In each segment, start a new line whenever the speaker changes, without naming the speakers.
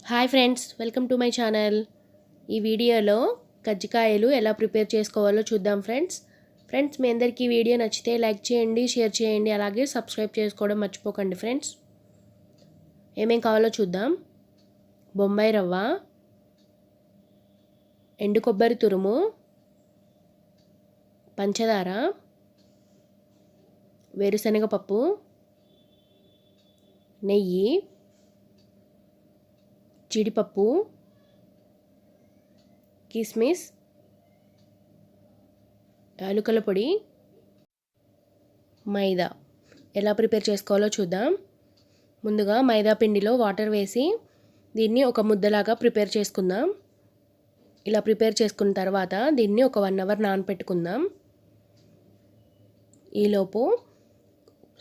Hi friends, welcome to my channel. ఈ వీడియోలో కజ్జికాయలు ఎలా ప్రిపేర్ చేసుకోవాలో చూద్దాం ఫ్రెండ్స్. మీ అందరికీ ఈ వీడియో నచ్చితే లైక్ చేయండి, షేర్ చేయండి, అలాగే సబ్స్క్రైబ్ చేసుకోవడం మర్చిపోకండి ఫ్రెండ్స్. ఏమేం కావాలో చూద్దాం. బొంబాయి రవ్వ, ఎండు కొబ్బరి తురుము, పంచదార, వేరుశనగపప్పు, నెయ్యి, జీడిపప్పు, కిస్మిస్, యాలకుల పొడి, మైదా. ఎలా ప్రిపేర్ చేసుకోవాలో చూద్దాం. ముందుగా మైదా పిండిలో వాటర్ వేసి దీన్ని ఒక ముద్దలాగా ప్రిపేర్ చేసుకుందాం. ఇలా ప్రిపేర్ చేసుకున్న తర్వాత దీన్ని ఒక 1 అవర్ నానపెట్టుకుందాం. ఈలోపు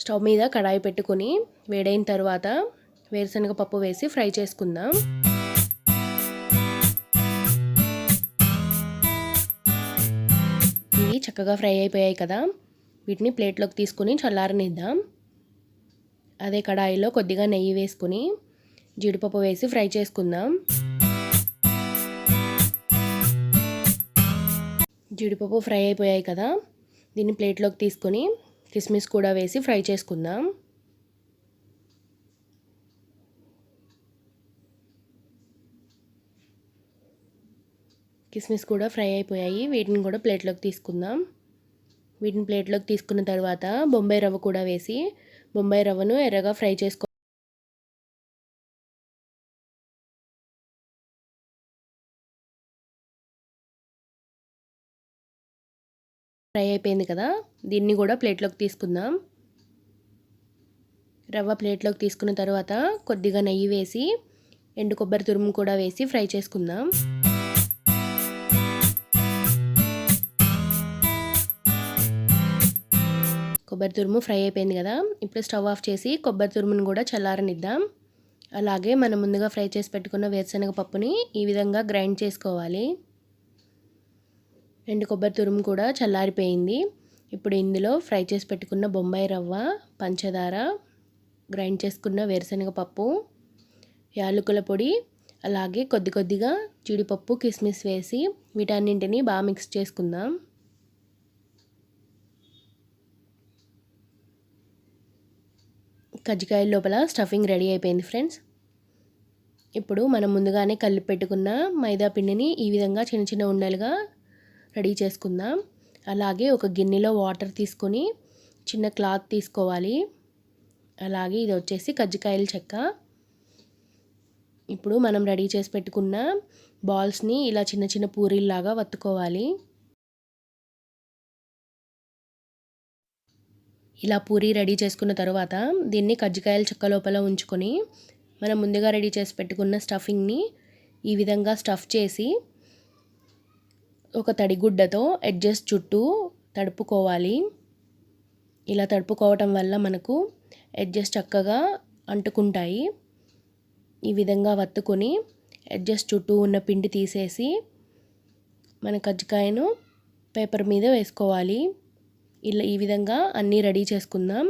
స్టవ్ మీద కడాయి పెట్టుకొని వేడైన తర్వాత వేరుశనగపప్పు వేసి ఫ్రై చేసుకుందాం. ఇవి చక్కగా ఫ్రై అయిపోయాయి కదా, వీటిని ప్లేట్లోకి తీసుకుని చల్లారనిద్దాం. అదే కడాయిలో కొద్దిగా నెయ్యి వేసుకుని జీడిపప్పు వేసి ఫ్రై చేసుకుందాం. జీడిపప్పు ఫ్రై అయిపోయాయి కదా, దీన్ని ప్లేట్లోకి తీసుకొని కిస్మిస్ కూడా వేసి ఫ్రై చేసుకుందాం. కిస్మిస్ కూడా ఫ్రై అయిపోయాయి, వీటిని కూడా ప్లేట్లోకి తీసుకుందాం. వీటిని ప్లేట్లోకి తీసుకున్న తర్వాత బొంబాయి రవ్వ కూడా వేసి బొంబాయి రవ్వను ఎర్రగా ఫ్రై ఫ్రై అయిపోయింది కదా, దీన్ని కూడా ప్లేట్లోకి తీసుకుందాం. రవ్వ ప్లేట్లోకి తీసుకున్న తర్వాత కొద్దిగా నెయ్యి వేసి ఎండు కొబ్బరి తురుము కూడా వేసి ఫ్రై చేసుకుందాం. కొబ్బరి తురుము ఫ్రై అయిపోయింది కదా, ఇప్పుడు స్టవ్ ఆఫ్ చేసి కొబ్బరి తురుమును కూడా చల్లారనిద్దాం. అలాగే మనం ముందుగా ఫ్రై చేసి పెట్టుకున్న వేరుశనగ పప్పుని ఈ విధంగా గ్రైండ్ చేసుకోవాలి. ఎండు కొబ్బరి తురుము కూడా చల్లారిపోయింది. ఇప్పుడు ఇందులో ఫ్రై చేసి పెట్టుకున్న బొంబాయి రవ్వ, పంచదార, గ్రైండ్ చేసుకున్న వేరుశనగ పప్పు, యాలకుల పొడి, అలాగే కొద్దిగా జీడిపప్పు, కిస్మిస్ వేసి వీటన్నింటినీ బాగా మిక్స్ చేసుకుందాం. కజ్జికాయల లోపల స్టఫింగ్ రెడీ అయిపోయింది ఫ్రెండ్స్. ఇప్పుడు మనం ముందుగానే కలిపి పెట్టుకున్న మైదా పిండిని ఈ విధంగా చిన్న చిన్న ఉండలుగా రెడీ చేసుకుందాం. అలాగే ఒక గిన్నెలో వాటర్ తీసుకొని చిన్న క్లాత్ తీసుకోవాలి. అలాగే ఇది వచ్చేసి కజ్జికాయల చెక్క. ఇప్పుడు మనం రెడీ చేసి పెట్టుకున్న బాల్స్ని ఇలా చిన్న చిన్న పూరీల్లాగా వత్తుకోవాలి. ఇలా పూరీ రెడీ చేసుకున్న తర్వాత దీన్ని కజ్జికాయల చెక్క లోపల ఉంచుకొని మనం ముందుగా రెడీ చేసి పెట్టుకున్న స్టఫింగ్ని ఈ విధంగా స్టఫ్ చేసి ఒక తడిగుడ్డతో ఎడ్జెస్ చుట్టూ తడుపుకోవాలి. ఇలా తడుపుకోవటం వల్ల మనకు ఎడ్జెస్ చక్కగా అంటుకుంటాయి. ఈ విధంగా వత్తుకొని ఎడ్జెస్ చుట్టూ ఉన్న పిండి తీసేసి మన కజ్జికాయను పేపర్ మీద వేసుకోవాలి. ఇలా ఈ విధంగా అన్నీ రెడీ చేసుకుందాం.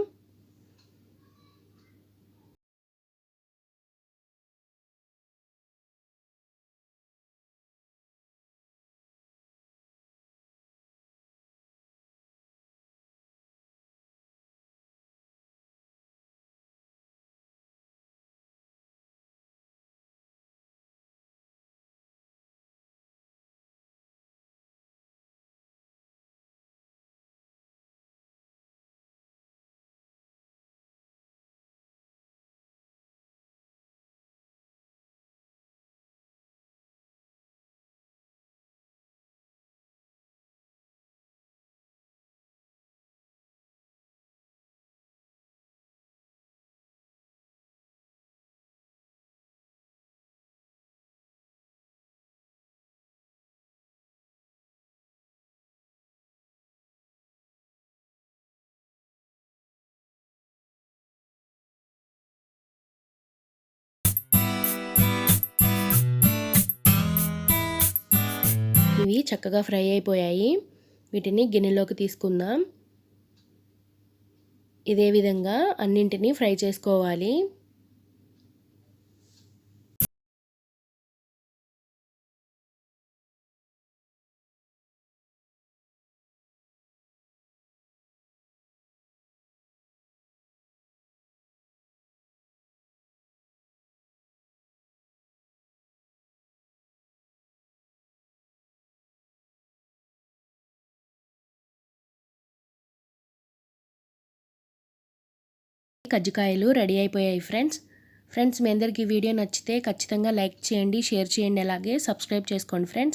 ఇవి చక్కగా ఫ్రై అయిపోయాయి. వీటిని గిన్నెలోకి తీసుకుందాం. ఇదే విధంగా అన్నింటినీ ఫ్రై చేసుకోవాలి. కజ్జికాయలు రెడీ అయిపోయాయి ఫ్రెండ్స్ మీ అందరికీ ఈ వీడియో నచ్చితే ఖచ్చితంగా లైక్ చేయండి, షేర్ చేయండి, అలాగే సబ్స్క్రైబ్ చేసుకోండి ఫ్రెండ్స్.